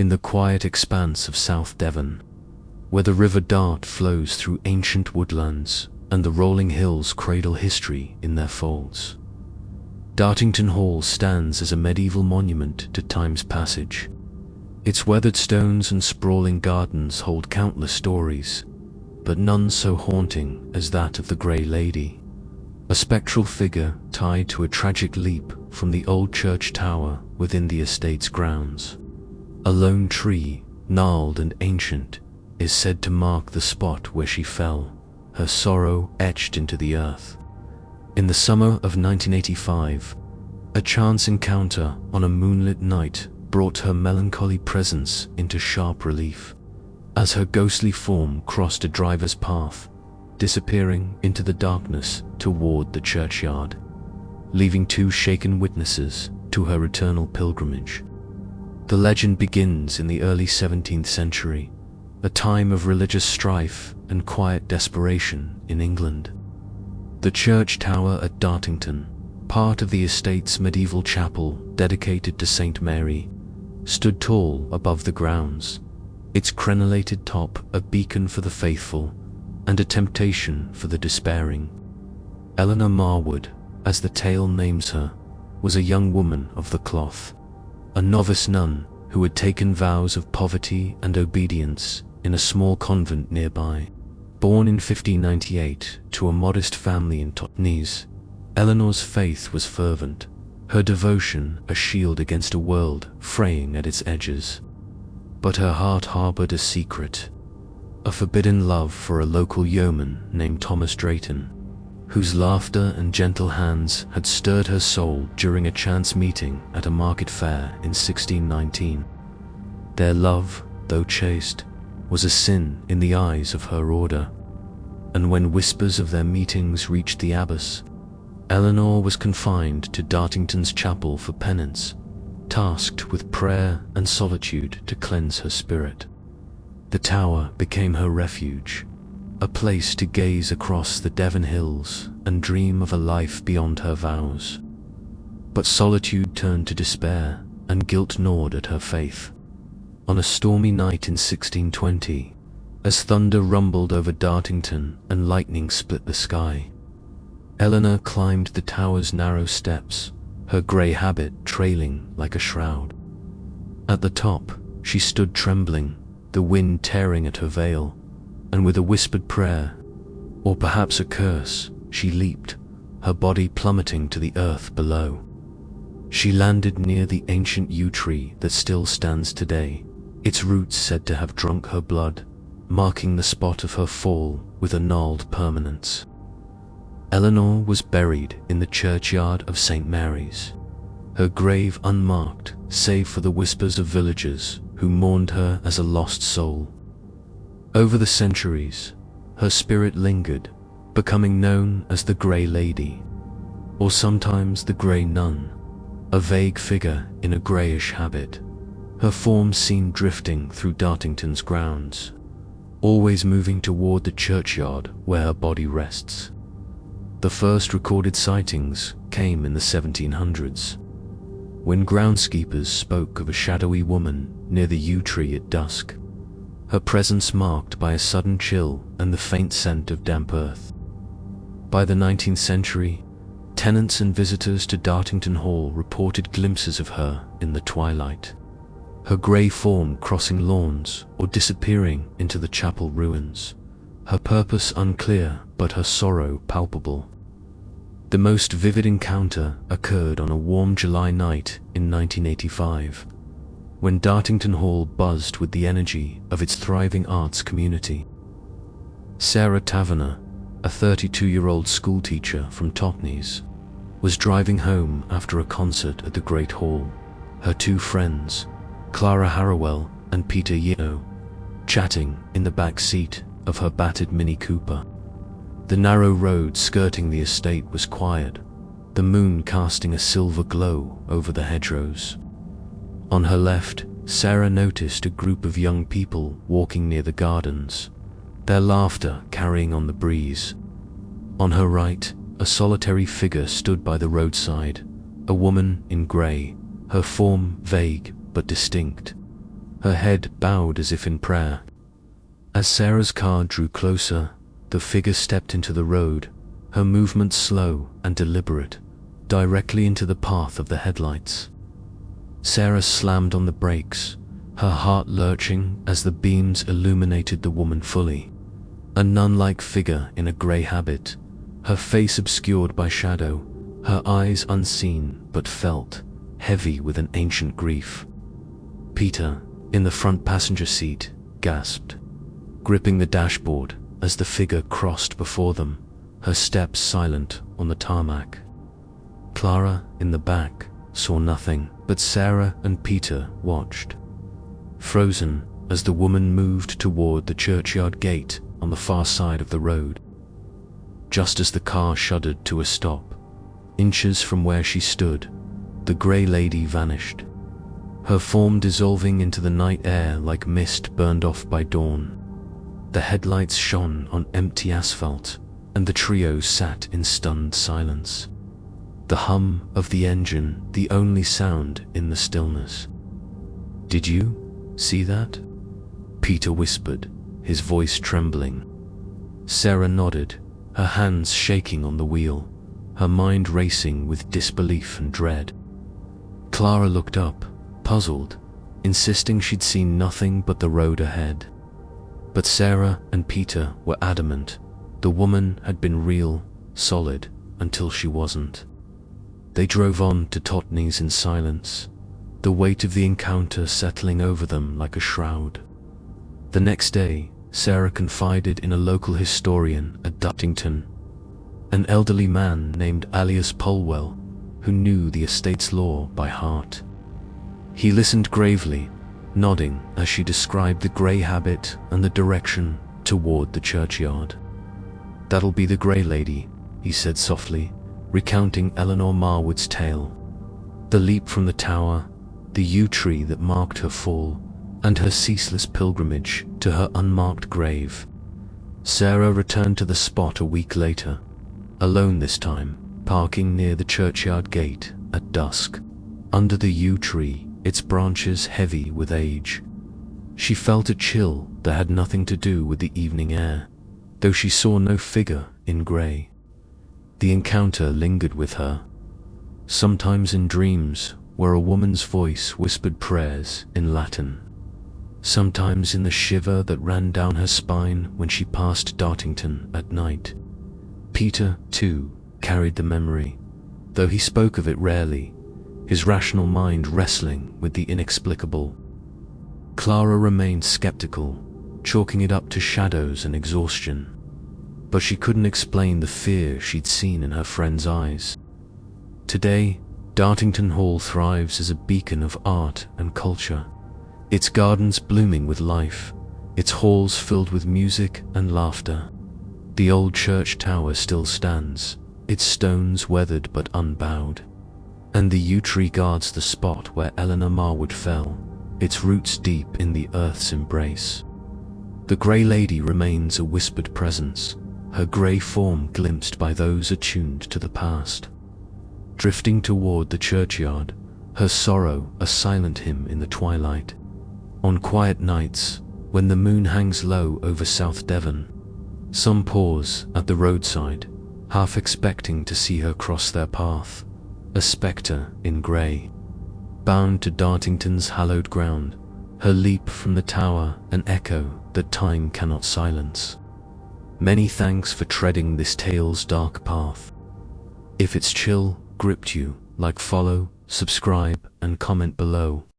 in the quiet expanse of South Devon, where the River Dart flows through ancient woodlands and the rolling hills cradle history in their folds. Dartington Hall stands as a medieval monument to time's passage. Its weathered stones and sprawling gardens hold countless stories, but none so haunting as that of the Grey Lady, a spectral figure tied to a tragic leap from the old church tower within the estate's grounds. A lone tree, gnarled and ancient, is said to mark the spot where she fell, her sorrow etched into the earth. In the summer of 1985, a chance encounter on a moonlit night brought her melancholy presence into sharp relief, as her ghostly form crossed a driver's path, disappearing into the darkness toward the churchyard, leaving two shaken witnesses to her eternal pilgrimage. The legend begins in the early 17th century, a time of religious strife and quiet desperation in England. The church tower at Dartington, part of the estate's medieval chapel dedicated to Saint Mary, stood tall above the grounds, its crenellated top a beacon for the faithful and a temptation for the despairing. Eleanor Marwood, as the tale names her, was a young woman of the cloth, a novice nun who had taken vows of poverty and obedience in a small convent nearby. Born in 1598 to a modest family in Hauntings, Eleanor's faith was fervent, her devotion a shield against a world fraying at its edges. But her heart harbored a secret, a forbidden love for a local yeoman named Thomas Drayton, whose laughter and gentle hands had stirred her soul during a chance meeting at a market fair in 1619. Their love, though chaste, was a sin in the eyes of her order, and when whispers of their meetings reached the abbess, Eleanor was confined to Dartington's chapel for penance, tasked with prayer and solitude to cleanse her spirit. The tower became her refuge, a place to gaze across the Devon hills and dream of a life beyond her vows. But solitude turned to despair, and guilt gnawed at her faith. On a stormy night in 1620, as thunder rumbled over Dartington and lightning split the sky, Eleanor climbed the tower's narrow steps, her grey habit trailing like a shroud. At the top, she stood trembling, the wind tearing at her veil, and with a whispered prayer, or perhaps a curse, she leaped, her body plummeting to the earth below. She landed near the ancient yew tree that still stands today, its roots said to have drunk her blood, marking the spot of her fall with a gnarled permanence. Eleanor was buried in the churchyard of St. Mary's, her grave unmarked save for the whispers of villagers who mourned her as a lost soul. Over the centuries, her spirit lingered, becoming known as the Grey Lady, or sometimes the Grey Nun, a vague figure in a greyish habit, her form seen drifting through Dartington's grounds, always moving toward the churchyard where her body rests. The first recorded sightings came in the 1700s, when groundskeepers spoke of a shadowy woman near the yew tree at dusk, her presence marked by a sudden chill and the faint scent of damp earth. By the 19th century, tenants and visitors to Dartington Hall reported glimpses of her in the twilight, her grey form crossing lawns or disappearing into the chapel ruins, her purpose unclear but her sorrow palpable. The most vivid encounter occurred on a warm July night in 1985, when Dartington Hall buzzed with the energy of its thriving arts community. Sarah Taverner, a 32-year-old schoolteacher from Hauntings, was driving home after a concert at the Great Hall, her two friends, Clara Harrowell and Peter Yeo, chatting in the back seat of her battered Mini Cooper. The narrow road skirting the estate was quiet, the moon casting a silver glow over the hedgerows. On her left, Sarah noticed a group of young people walking near the gardens, their laughter carrying on the breeze. On her right, a solitary figure stood by the roadside, a woman in grey, her form vague but distinct, her head bowed as if in prayer. As Sarah's car drew closer, the figure stepped into the road, her movements slow and deliberate, directly into the path of the headlights. Sarah slammed on the brakes, her heart lurching as the beams illuminated the woman fully. A nun-like figure in a grey habit, her face obscured by shadow, her eyes unseen but felt, heavy with an ancient grief. Peter, in the front passenger seat, gasped, gripping the dashboard as the figure crossed before them, her steps silent on the tarmac. Clara, in the back, saw nothing, but Sarah and Peter watched, frozen as the woman moved toward the churchyard gate on the far side of the road. Just as the car shuddered to a stop, inches from where she stood, the grey lady vanished, her form dissolving into the night air like mist burned off by dawn. The headlights shone on empty asphalt, and the trio sat in stunned silence, the hum of the engine the only sound in the stillness. "Did you see that?" Peter whispered, his voice trembling. Sarah nodded, her hands shaking on the wheel, her mind racing with disbelief and dread. Clara looked up, puzzled, insisting she'd seen nothing but the road ahead. But Sarah and Peter were adamant. The woman had been real, solid, until she wasn't. They drove on to Totnes in silence, the weight of the encounter settling over them like a shroud. The next day, Sarah confided in a local historian at Dartington, an elderly man named Alias Polwell, who knew the estate's law by heart. He listened gravely, nodding as she described the grey habit and the direction toward the churchyard. "That'll be the Grey Lady," he said softly, recounting Eleanor Marwood's tale. The leap from the tower, the yew tree that marked her fall, and her ceaseless pilgrimage to her unmarked grave. Sarah returned to the spot a week later, alone this time, parking near the churchyard gate at dusk. Under the yew tree, its branches heavy with age. She felt a chill that had nothing to do with the evening air, though she saw no figure in grey. The encounter lingered with her, sometimes in dreams where a woman's voice whispered prayers in Latin, sometimes in the shiver that ran down her spine when she passed Dartington at night. Peter, too, carried the memory, though he spoke of it rarely, his rational mind wrestling with the inexplicable. Clara remained skeptical, chalking it up to shadows and exhaustion, but she couldn't explain the fear she'd seen in her friend's eyes. Today, Dartington Hall thrives as a beacon of art and culture, its gardens blooming with life, its halls filled with music and laughter. The old church tower still stands, its stones weathered but unbowed, and the yew tree guards the spot where Eleanor Marwood fell, its roots deep in the earth's embrace. The Grey Lady remains a whispered presence, her grey form glimpsed by those attuned to the past. Drifting toward the churchyard, her sorrow a silent hymn in the twilight. On quiet nights, when the moon hangs low over South Devon, some pause at the roadside, half expecting to see her cross their path, a spectre in grey, bound to Dartington's hallowed ground, her leap from the tower an echo that time cannot silence. Many thanks for treading this tale's dark path. If its chill gripped you, follow, subscribe, and comment below.